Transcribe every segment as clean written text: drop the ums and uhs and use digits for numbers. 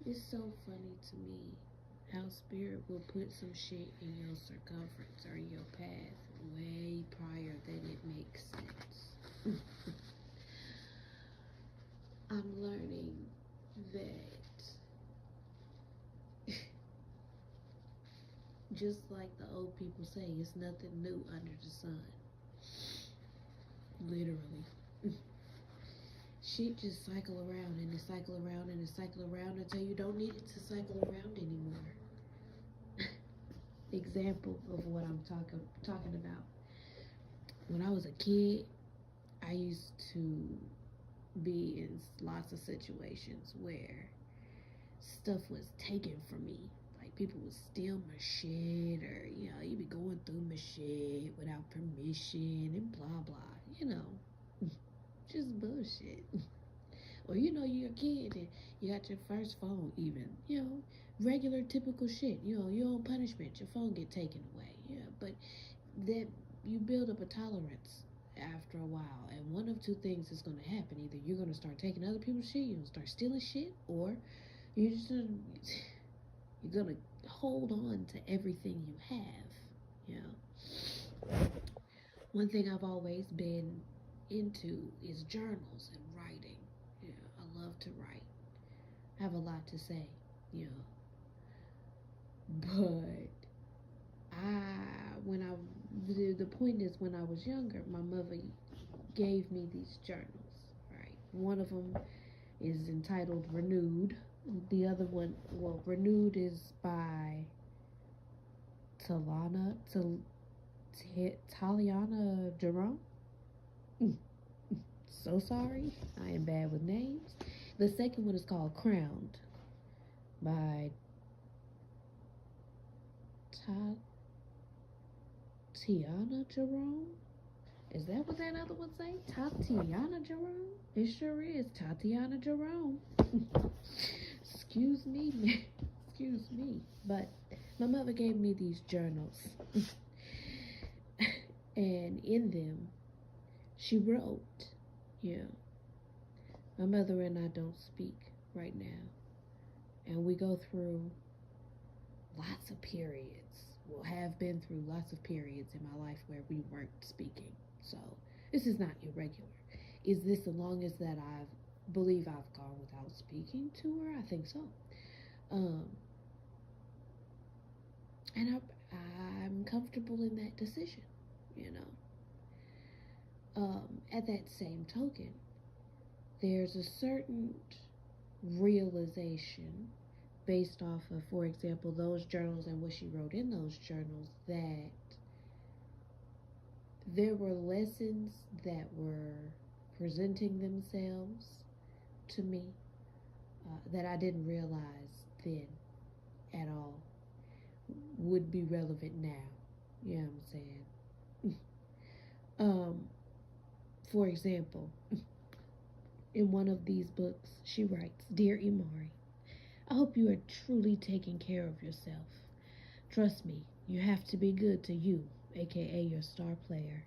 It's so funny to me how spirit will put some shit in your circumference or your path way prior than it makes sense. I'm learning that just like the old people say, it's nothing new under the sun. Literally. Shit just cycle around and it cycle around and it cycle around until you don't need it to cycle around anymore. Example of what I'm talking about. When I was a kid, I used to be in lots of situations where stuff was taken from me. Like people would steal my shit, or you be going through my shit without permission and blah blah. Just bullshit. Or you're a kid and you got your first phone, even regular typical shit. You're on punishment, your phone get taken away. Yeah, but that you build up a tolerance after a while, and one of two things is going to happen: either you're going to start taking other people's shit, you're going to start stealing shit, or you're just gonna, you're going to hold on to everything you have. One thing I've always been into is journals and writing. I love to write. I have a lot to say, you know. But when the point is, when I was younger, my mother gave me these journals, right? One of them is entitled Renewed. The other one, well, Renewed is by Talana, Taliana Jerome. So sorry, I am bad with names. The second one is called Crowned by Tatiana Jerome. Is that what that other one say? Tatiana Jerome? It sure is Tatiana Jerome. Excuse me. Excuse me. But my mother gave me these journals. And in them, she wrote, my mother and I don't speak right now. And we go through lots of periods. We'll have been through lots of periods in my life where we weren't speaking. So this is not irregular. Is this the longest that I believe I've gone without speaking to her? I think so. And I'm comfortable in that decision, At that same token, there's a certain realization based off of, for example, those journals and what she wrote in those journals, that there were lessons that were presenting themselves to me that I didn't realize then at all would be relevant now. You know what I'm saying? For example, in one of these books, she writes, "Dear Imari, I hope you are truly taking care of yourself. Trust me, you have to be good to you, aka your star player.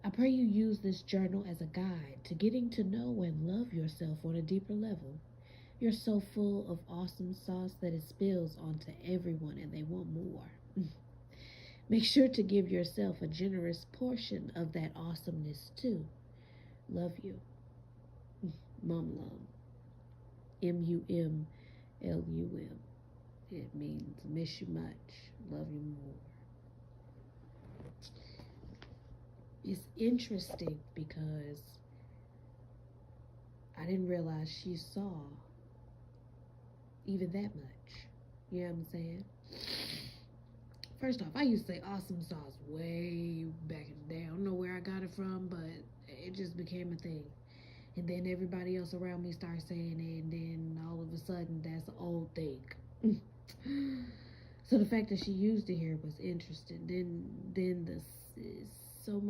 I pray you use this journal as a guide to getting to know and love yourself on a deeper level. You're so full of awesome sauce that it spills onto everyone and they want more. Make sure to give yourself a generous portion of that awesomeness too. Love you. Mum Lum. MUMLUM. It means miss you much, love you more." It's interesting because I didn't realize she saw even that much. You know what I'm saying? First off, I used to say awesome sauce way back in the day. I don't know where I got it from, but it just became a thing. And then everybody else around me started saying it, and then all of a sudden, that's an old thing. So the fact that she used it here was interesting. Then this is so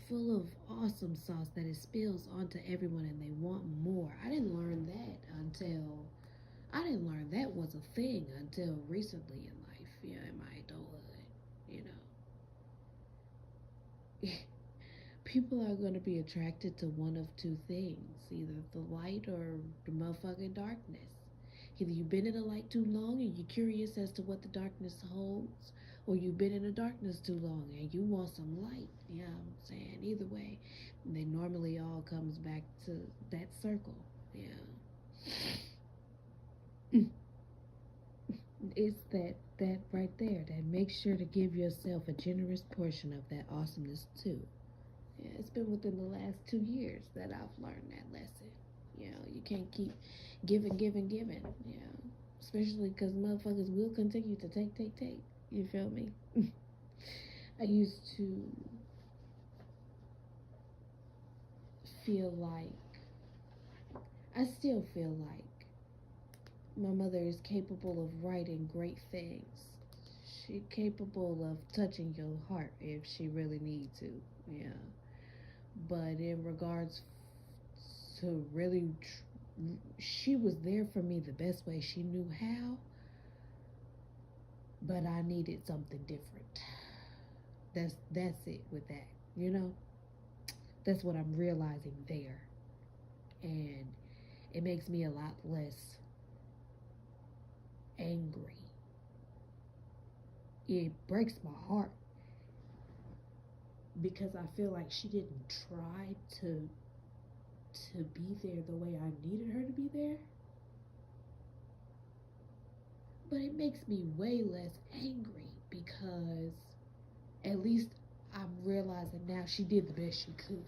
full of awesome sauce that it spills onto everyone and they want more. I didn't learn that was a thing until recently in life, in my adulthood. People are going to be attracted to one of two things, either the light or the motherfucking darkness. Either you've been in a light too long and you're curious as to what the darkness holds, or you've been in the darkness too long and you want some light. You know what I'm saying? Either way, they normally all comes back to that circle. Yeah. It's that right there that makes sure to give yourself a generous portion of that awesomeness too. Yeah, it's been within the last 2 years that I've learned that lesson. You know, you can't keep giving. You know, especially because motherfuckers will continue to take. You feel me? I used to feel like, I still feel like my mother is capable of writing great things. She's capable of touching your heart if she really need to. Yeah. But in regards to really, she was there for me the best way she knew how. But I needed something different. That's it with that. You know, that's what I'm realizing there, and it makes me a lot less angry. It breaks my heart because I feel like she didn't try to be there the way I needed her to be there. But it makes me way less angry because at least I'm realizing now she did the best she could.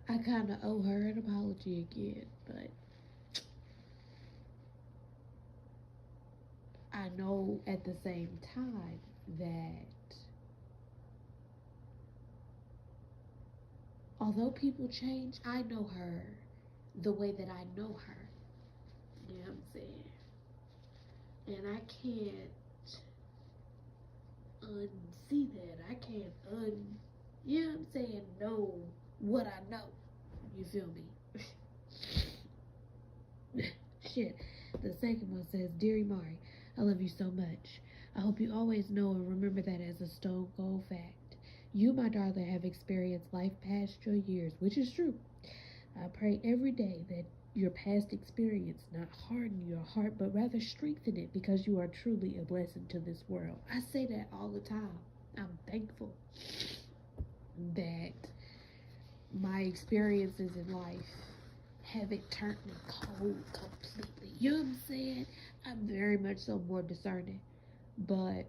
I kind of owe her an apology again, but I know at the same time that although people change, I know her the way that I know her. You know what I'm saying? And I can't unsee that. I can't you know what I'm saying, know what I know. You feel me? Shit. The second one says, Dear Mari, I love you so much. I hope you always know and remember that as a stone cold fact. You, my darling, have experienced life past your years, which is true. I pray every day that your past experience not harden your heart, but rather strengthen it because you are truly a blessing to this world. I say that all the time. I'm thankful that my experiences in life haven't turned me cold completely. You know what I'm saying? I'm very much so more discerning. But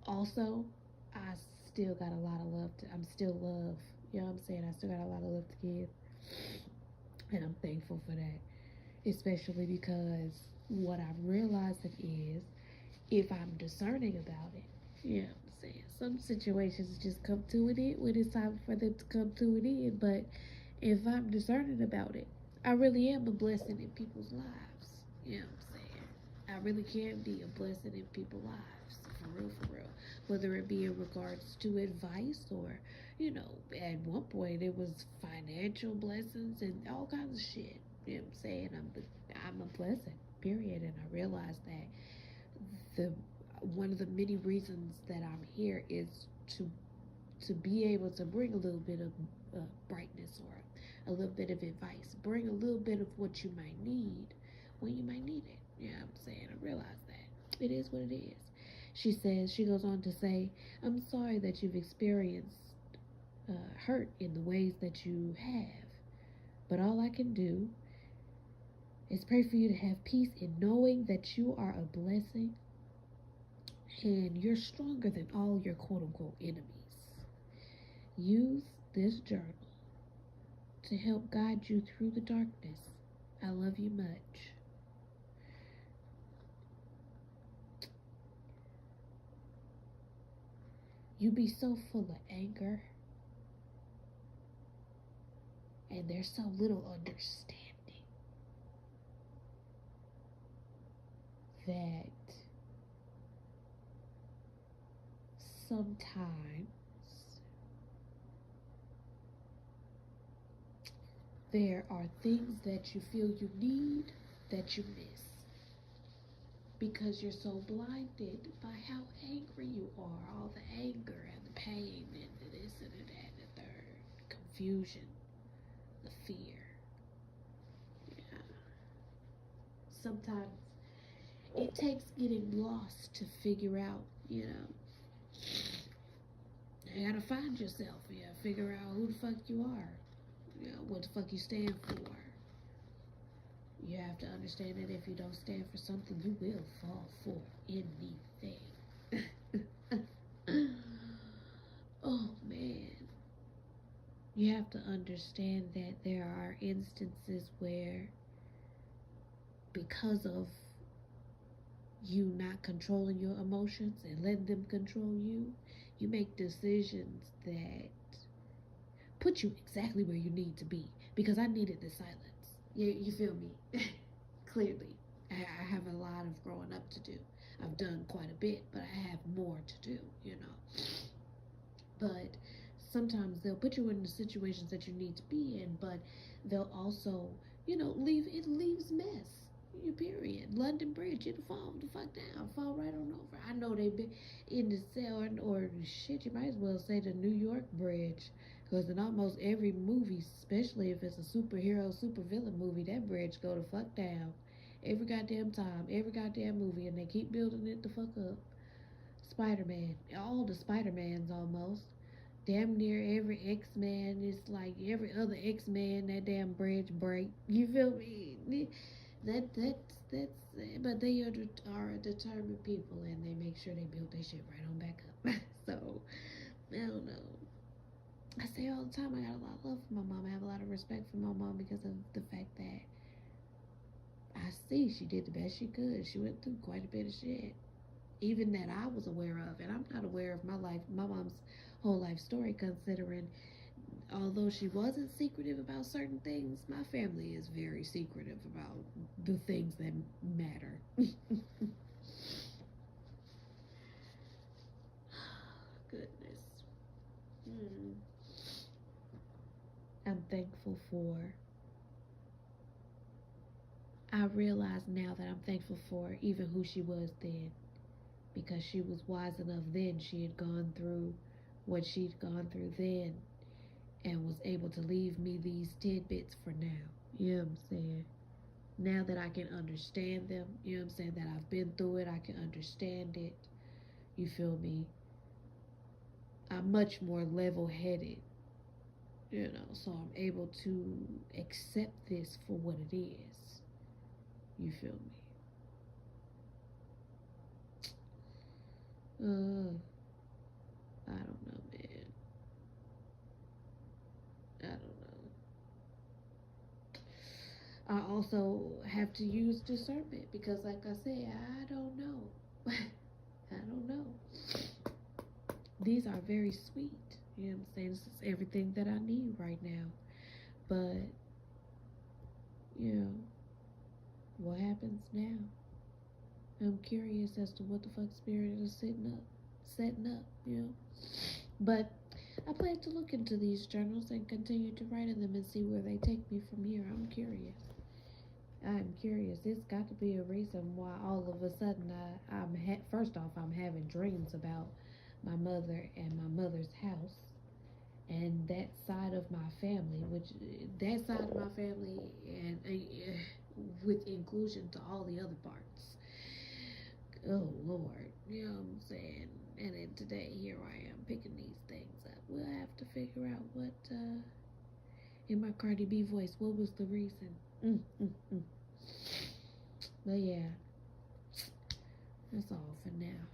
also, I still got a lot of love I'm still love. You know what I'm saying? I still got a lot of love to give. And I'm thankful for that. Especially because what I'm realizing is if I'm discerning about it, you know what I'm saying? Some situations just come to an end when it's time for them to come to an end. But if I'm discerning about it, I really am a blessing in people's lives. You know what I'm saying? I really can be a blessing in people's lives. For real. Whether it be in regards to advice or, you know, at one point it was financial blessings and all kinds of shit. You know what I'm saying? I'm a blessing, period. And I realize that the one of the many reasons that I'm here is to be able to bring a little bit of brightness or a little bit of advice, bring a little bit of what you might need when you might need it. You know what I'm saying? I realize that it is what it is. She goes on to say, I'm sorry that you've experienced hurt in the ways that you have, but all I can do is pray for you to have peace in knowing that you are a blessing and you're stronger than all your quote unquote enemies. Use this journal to help guide you through the darkness. I love you much. You be so full of anger, and there's so little understanding that sometimes there are things that you feel you need that you miss because you're so blinded by how angry you are, all the anger and the pain and this confusion, the fear. Yeah. Sometimes it takes getting lost to figure out, you gotta find yourself. You gotta figure out who the fuck you are, what the fuck you stand for. You have to understand that if you don't stand for something, you will fall for anything. Oh man. You have to understand that there are instances where, because of you not controlling your emotions and letting them control you, you make decisions that put you exactly where you need to be. Because I needed the silence. You feel me? Clearly. I have a lot of growing up to do. I've done quite a bit, but I have more to do, But sometimes they'll put you in the situations that you need to be in, but they'll also, leaves mess. You period. London Bridge, it'll fall the fuck down, fall right on over. I know they've been in the cell, or shit, you might as well say the New York Bridge, because in almost every movie, especially if it's a superhero, supervillain movie, that bridge go the fuck down. Every goddamn time, every goddamn movie, and they keep building it the fuck up. Spider-Man, all the Spider-Mans almost. Damn near every X-Man is like every other X-Man, that damn bridge break. You feel me? That's but they are determined people, and they make sure they build their shit right on back up. So I don't know. I say all the time, I got a lot of love for my mom. I have a lot of respect for my mom because of the fact that I see she did the best she could. She went through quite a bit of shit, even that I was aware of, and I'm not aware of my mom's whole life story, considering although she wasn't secretive about certain things, my family is very secretive about the things that matter. Goodness. Hmm. I'm thankful for, I realize now that I'm thankful for even who she was then, because she was wise enough then. She had gone through what she'd gone through then and was able to leave me these tidbits for now. You know what I'm saying? Now that I can understand them, you know what I'm saying, that I've been through it, I can understand it. You feel me? I'm much more level headed, so I'm able to accept this for what it is. You feel me? I don't know, man. I don't know. I also have to use discernment because, like I said, I don't know. I don't know. These are very sweet. You know what I'm saying? This is everything that I need right now. But, what happens now? I'm curious as to what the fuck Spirit is setting up. But I plan to look into these journals and continue to write in them and see where they take me from here. I'm curious. I'm curious. It's got to be a reason why all of a sudden first off, I'm having dreams about my mother and my mother's house and that side of my family, and with inclusion to all the other parts. Oh Lord, you know what I'm saying? And then today, here I am picking these things up. We'll have to figure out what, in my Cardi B voice, what was the reason? But yeah, that's all for now.